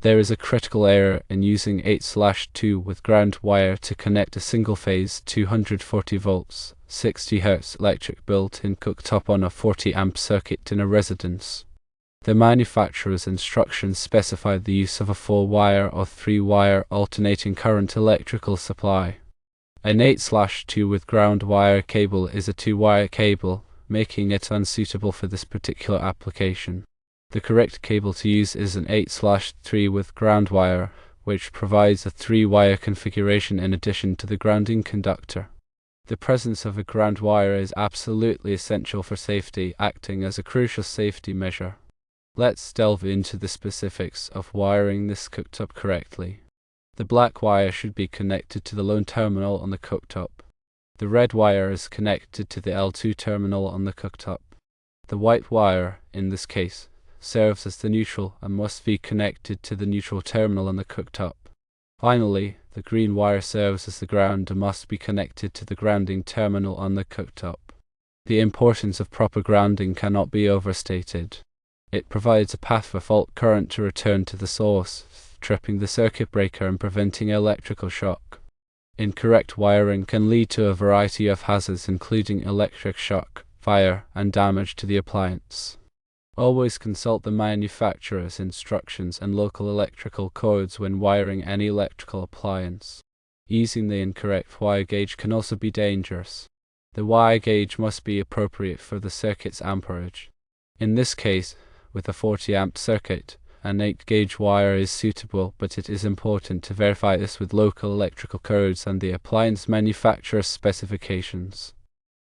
There is a critical error in using 8/2 with ground wire to connect a single-phase 240 volts, 60 Hz electric built-in cooktop on a 40 amp circuit in a residence. The manufacturer's instructions specify the use of a 4-wire or 3-wire alternating current electrical supply. An 8/2 with ground wire cable is a 2-wire cable, making it unsuitable for this particular application. The correct cable to use is an 8/3 with ground wire, which provides a 3-wire configuration in addition to the grounding conductor. The presence of a ground wire is absolutely essential for safety, acting as a crucial safety measure. Let's delve into the specifics of wiring this cooktop correctly. The black wire should be connected to the lone terminal on the cooktop. The red wire is connected to the L2 terminal on the cooktop. The white wire, in this case, serves as the neutral and must be connected to the neutral terminal on the cooktop. Finally, the green wire serves as the ground and must be connected to the grounding terminal on the cooktop. The importance of proper grounding cannot be overstated. It provides a path for fault current to return to the source, tripping the circuit breaker and preventing electrical shock. Incorrect wiring can lead to a variety of hazards including electric shock, fire, and damage to the appliance. Always consult the manufacturer's instructions and local electrical codes when wiring any electrical appliance. Using the incorrect wire gauge can also be dangerous. The wire gauge must be appropriate for the circuit's amperage. In this case, with a 40 amp circuit, an 8-gauge wire is suitable, but it is important to verify this with local electrical codes and the appliance manufacturer's specifications.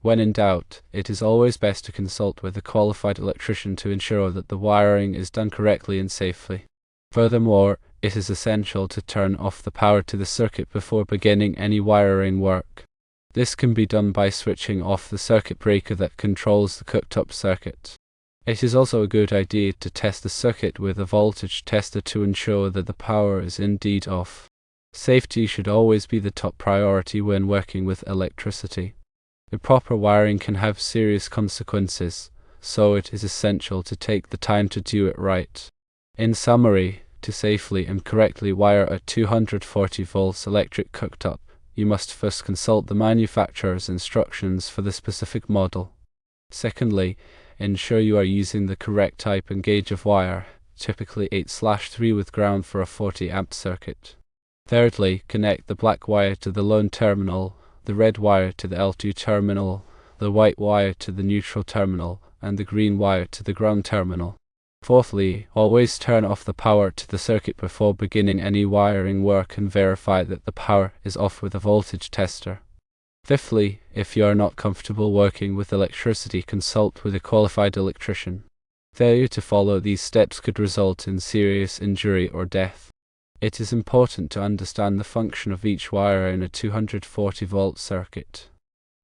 When in doubt, it is always best to consult with a qualified electrician to ensure that the wiring is done correctly and safely. Furthermore, it is essential to turn off the power to the circuit before beginning any wiring work. This can be done by switching off the circuit breaker that controls the cooktop circuit. It is also a good idea to test the circuit with a voltage tester to ensure that the power is indeed off. Safety should always be the top priority when working with electricity. Improper wiring can have serious consequences, so it is essential to take the time to do it right. In summary, to safely and correctly wire a 240 volts electric cooktop, you must first consult the manufacturer's instructions for the specific model. Secondly, ensure you are using the correct type and gauge of wire, typically 8/3 with ground for a 40 amp circuit. Thirdly, connect the black wire to the lone terminal, the red wire to the L2 terminal, the white wire to the neutral terminal, and the green wire to the ground terminal. Fourthly, always turn off the power to the circuit before beginning any wiring work and verify that the power is off with a voltage tester. Fifthly, if you are not comfortable working with electricity, consult with a qualified electrician. Failure to follow these steps could result in serious injury or death. It is important to understand the function of each wire in a 240 volt circuit.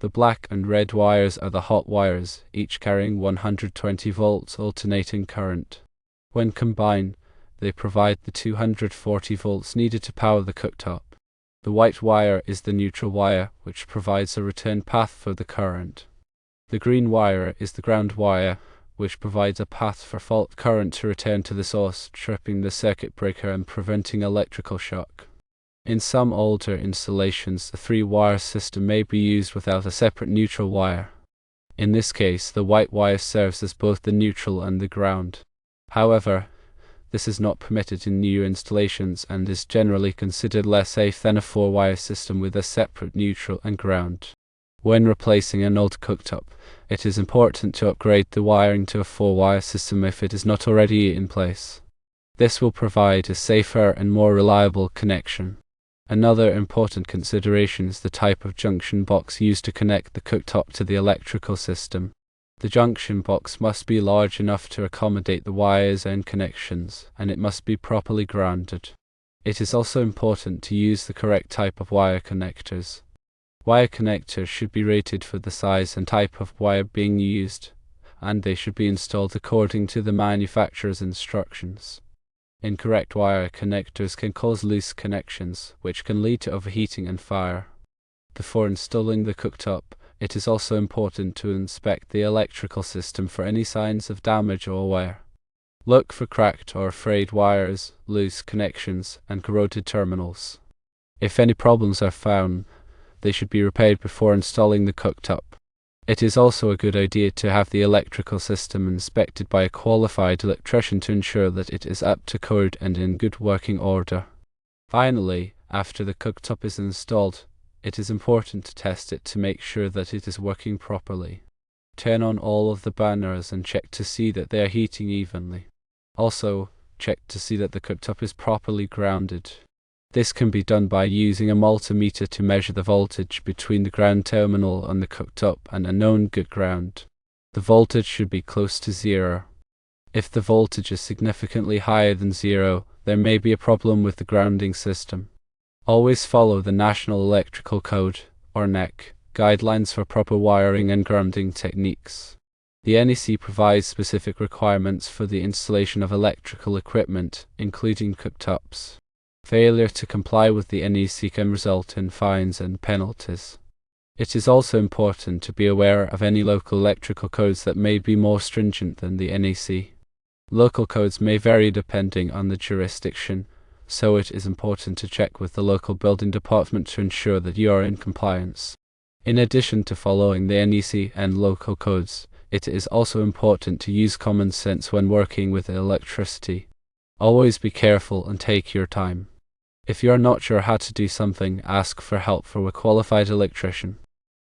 The black and red wires are the hot wires, each carrying 120 volts alternating current. When combined, they provide the 240 volts needed to power the cooktop. The white wire is the neutral wire, which provides a return path for the current. The green wire is the ground wire, which provides a path for fault current to return to the source, tripping the circuit breaker and preventing electrical shock. In some older installations, a 3-wire system may be used without a separate neutral wire. In this case, the white wire serves as both the neutral and the ground. However, this is not permitted in new installations and is generally considered less safe than a 4-wire system with a separate neutral and ground. When replacing an old cooktop, it is important to upgrade the wiring to a 4-wire system if it is not already in place. This will provide a safer and more reliable connection. Another important consideration is the type of junction box used to connect the cooktop to the electrical system. The junction box must be large enough to accommodate the wires and connections, and it must be properly grounded. It is also important to use the correct type of wire connectors. Wire connectors should be rated for the size and type of wire being used, and they should be installed according to the manufacturer's instructions. Incorrect wire connectors can cause loose connections, which can lead to overheating and fire. Before installing the cooktop, it is also important to inspect the electrical system for any signs of damage or wear. Look for cracked or frayed wires, loose connections, and corroded terminals. If any problems are found, they should be repaired before installing the cooktop. It is also a good idea to have the electrical system inspected by a qualified electrician to ensure that it is up to code and in good working order. Finally, after the cooktop is installed, it is important to test it to make sure that it is working properly. Turn on all of the burners and check to see that they are heating evenly. Also, check to see that the cooktop is properly grounded. This can be done by using a multimeter to measure the voltage between the ground terminal and the cooktop and a known good ground. The voltage should be close to zero. If the voltage is significantly higher than zero, there may be a problem with the grounding system. Always follow the National Electrical Code, or NEC, guidelines for proper wiring and grounding techniques. The NEC provides specific requirements for the installation of electrical equipment, including cooktops. Failure to comply with the NEC can result in fines and penalties. It is also important to be aware of any local electrical codes that may be more stringent than the NEC. Local codes may vary depending on the jurisdiction, so it is important to check with the local building department to ensure that you are in compliance. In addition to following the NEC and local codes, it is also important to use common sense when working with electricity. Always be careful and take your time. If you are not sure how to do something, ask for help from a qualified electrician.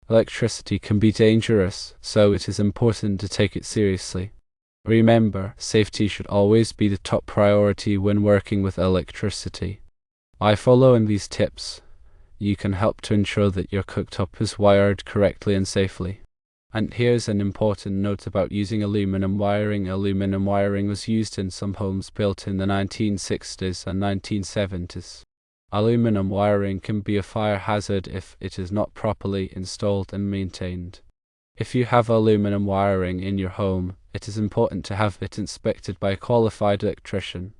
Electricity can be dangerous, so it is important to take it seriously. Remember, safety should always be the top priority when working with electricity. By following these tips, you can help to ensure that your cooktop is wired correctly and safely. And here's an important note about using aluminum wiring. Aluminum wiring was used in some homes built in the 1960s and 1970s. Aluminum wiring can be a fire hazard if it is not properly installed and maintained. If you have aluminum wiring in your home, it is important to have it inspected by a qualified electrician.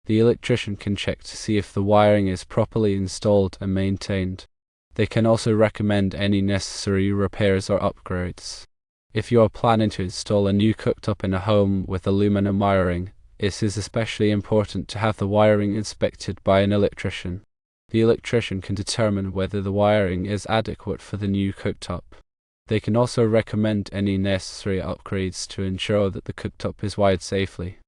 The electrician can check to see if the wiring is properly installed and maintained. They can also recommend any necessary repairs or upgrades. If you are planning to install a new cooktop in a home with aluminum wiring, it is especially important to have the wiring inspected by an electrician. The electrician can determine whether the wiring is adequate for the new cooktop. They can also recommend any necessary upgrades to ensure that the cooktop is wired safely.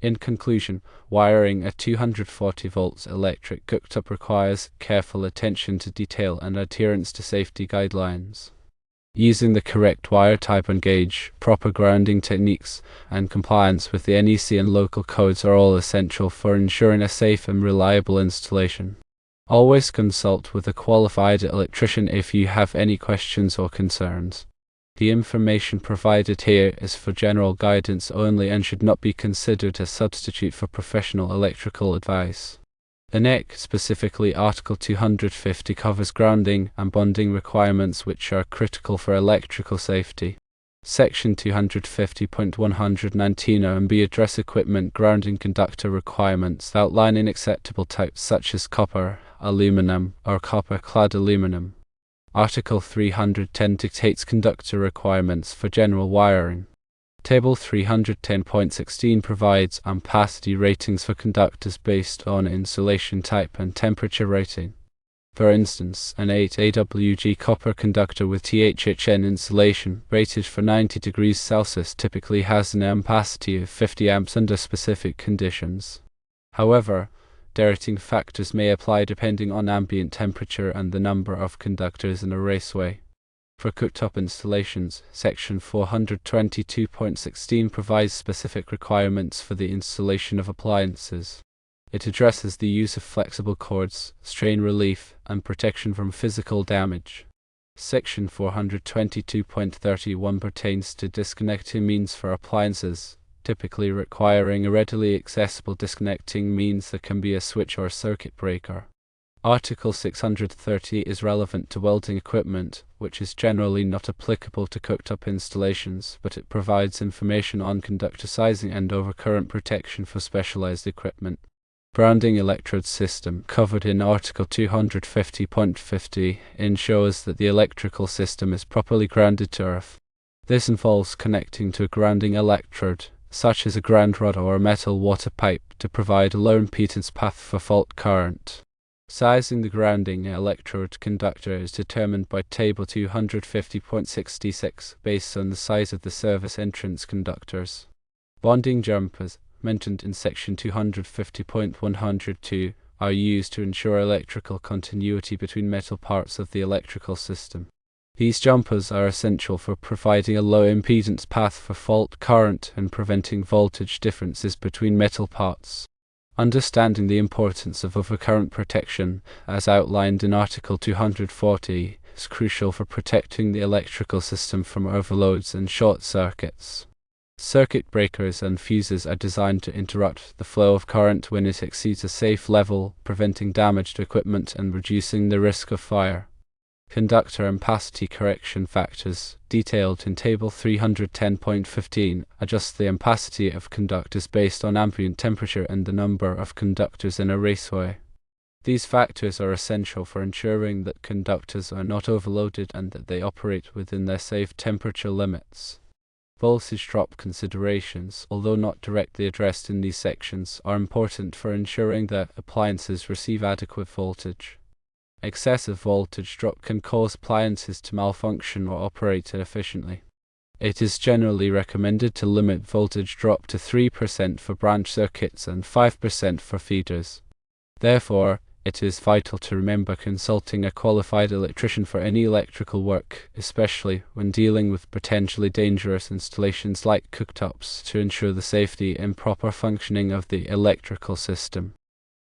In conclusion, wiring a 240 volts electric cooktop requires careful attention to detail and adherence to safety guidelines. Using the correct wire type and gauge, proper grounding techniques, and compliance with the NEC and local codes are all essential for ensuring a safe and reliable installation. Always consult with a qualified electrician if you have any questions or concerns. The information provided here is for general guidance only and should not be considered a substitute for professional electrical advice. The NEC, specifically Article 250, covers grounding and bonding requirements which are critical for electrical safety. Section 250.119 A and B address equipment grounding conductor requirements, outlining acceptable types such as copper, aluminum, or copper-clad aluminum. Article 310 dictates conductor requirements for general wiring. Table 310.16 provides ampacity ratings for conductors based on insulation type and temperature rating. For instance, an 8 AWG copper conductor with THHN insulation rated for 90 degrees Celsius typically has an ampacity of 50 amps under specific conditions. However, rating factors may apply depending on ambient temperature and the number of conductors in a raceway. For cooktop installations, Section 422.16 provides specific requirements for the installation of appliances. It addresses the use of flexible cords, strain relief, and protection from physical damage. Section 422.31 pertains to disconnecting means for appliances, typically requiring a readily accessible disconnecting means that can be a switch or circuit breaker. Article 630 is relevant to welding equipment, which is generally not applicable to cooktop installations, but it provides information on conductor sizing and overcurrent protection for specialized equipment. Grounding electrode system, covered in Article 250.50, ensures that the electrical system is properly grounded to earth. This involves connecting to a grounding electrode, such as a ground rod or a metal water pipe, to provide a low impedance path for fault current. Sizing the grounding electrode conductor is determined by Table 250.66 based on the size of the service entrance conductors. Bonding jumpers, mentioned in section 250.102, are used to ensure electrical continuity between metal parts of the electrical system. These jumpers are essential for providing a low impedance path for fault current and preventing voltage differences between metal parts. Understanding the importance of overcurrent protection, as outlined in Article 240, is crucial for protecting the electrical system from overloads and short circuits. Circuit breakers and fuses are designed to interrupt the flow of current when it exceeds a safe level, preventing damage to equipment and reducing the risk of fire. Conductor ampacity correction factors, detailed in Table 310.15, adjust the ampacity of conductors based on ambient temperature and the number of conductors in a raceway. These factors are essential for ensuring that conductors are not overloaded and that they operate within their safe temperature limits. Voltage drop considerations, although not directly addressed in these sections, are important for ensuring that appliances receive adequate voltage. Excessive voltage drop can cause appliances to malfunction or operate inefficiently. It is generally recommended to limit voltage drop to 3% for branch circuits and 5% for feeders. Therefore, it is vital to remember consulting a qualified electrician for any electrical work, especially when dealing with potentially dangerous installations like cooktops, to ensure the safety and proper functioning of the electrical system.